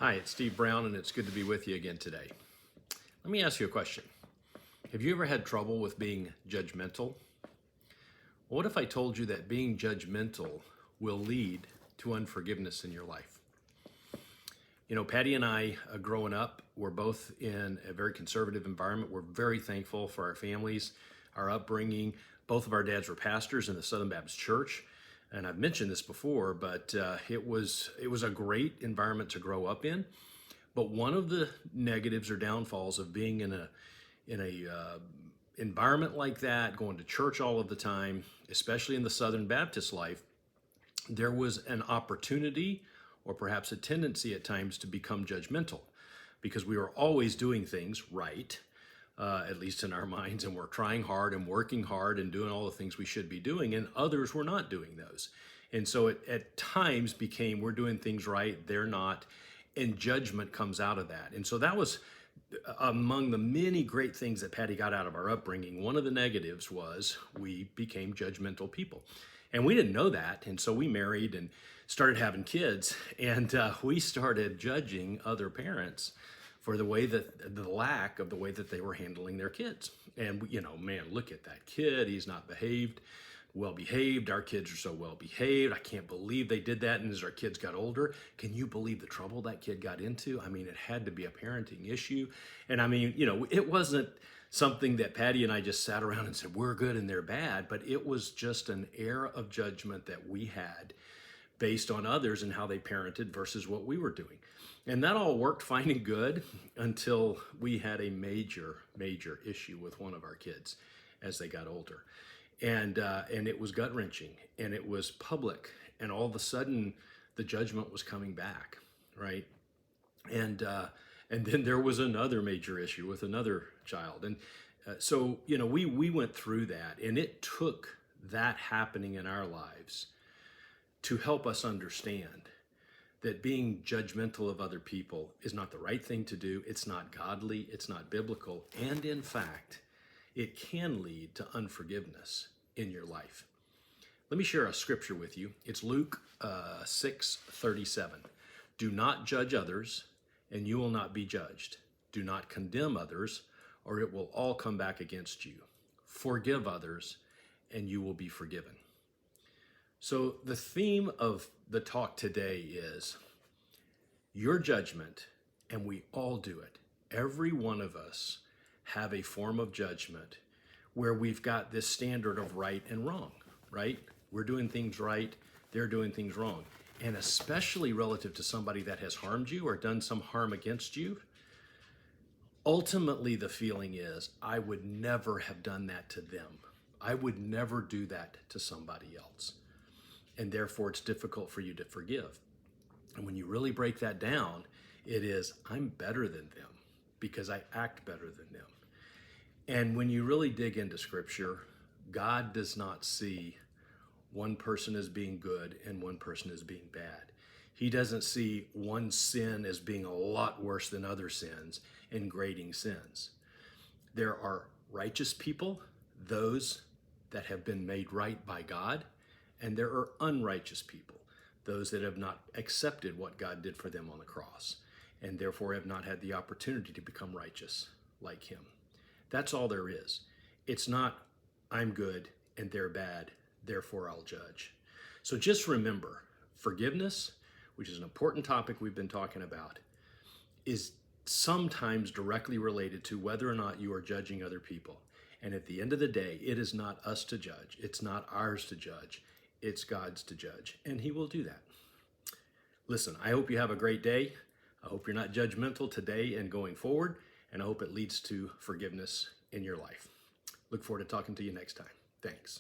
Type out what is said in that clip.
Hi, it's Steve Brown, and it's good to be with you again today. Let me ask you a question. Have you ever had trouble with being judgmental? What if I told you that being judgmental will lead to unforgiveness in your life? You know, Patty and I, growing up, we're both in a very conservative environment. We're very thankful for our families, our upbringing. Both of our dads were pastors in the Southern Baptist Church. And I've mentioned this before, but it was a great environment to grow up in. But one of the negatives or downfalls of being in a environment like that, going to church all of the time, especially in the Southern Baptist life, there was an opportunity or perhaps a tendency at times to become judgmental because we were always doing things right, at least in our minds, and we're trying hard and working hard and doing all the things we should be doing, and others were not doing those. And so it at times became we're doing things right, they're not, and judgment comes out of that. And so that was among the many great things that Patty got out of our upbringing. One of the negatives was we became judgmental people. And we didn't know that. And so we married and started having kids. And we started judging other parents for the way that the lack of the way that they were handling their kids. And, you know, man, look at that kid. He's not well behaved. Our kids are so well behaved. I can't believe they did that. And as our kids got older, can you believe the trouble that kid got into? I mean, it had to be a parenting issue. And I mean, you know, it wasn't something that Patty and I just sat around and said, we're good and they're bad, but it was just an air of judgment that we had based on others and how they parented versus what we were doing. And that all worked fine and good until we had a major issue with one of our kids as they got older. And it was gut-wrenching, and it was public, and all of a sudden the judgment was coming back, right? And then there was another major issue with another child. And so, you know, we went through that, and it took that happening in our lives to help us understand that being judgmental of other people is not the right thing to do. It's not godly. It's not biblical. And in fact, it can lead to unforgiveness in your life. Let me share a scripture with you. It's Luke 6:37. Do not judge others, and you will not be judged. Do not condemn others, or it will all come back against you. Forgive others, and you will be forgiven. So the theme of the talk today is your judgment, and we all do it. Every one of us have a form of judgment where we've got this standard of right and wrong, right? We're doing things right, they're doing things wrong. And especially relative to somebody that has harmed you or done some harm against you, ultimately the feeling is, I would never have done that to them. I would never do that to somebody else. And therefore it's difficult for you to forgive. And when you really break that down, it is, I'm better than them because I act better than them. And when you really dig into Scripture, God does not see one person as being good and one person as being bad. He doesn't see one sin as being a lot worse than other sins and grading sins. There are righteous people, those that have been made right by God, and there are unrighteous people, those that have not accepted what God did for them on the cross, and therefore have not had the opportunity to become righteous like Him. That's all there is. It's not, I'm good and they're bad, therefore I'll judge. So just remember, forgiveness, which is an important topic we've been talking about, is sometimes directly related to whether or not you are judging other people. And at the end of the day, it is not us to judge. It's not ours to judge. It's God's to judge, and He will do that. Listen, I hope you have a great day. I hope you're not judgmental today and going forward, and I hope it leads to forgiveness in your life. Look forward to talking to you next time. Thanks.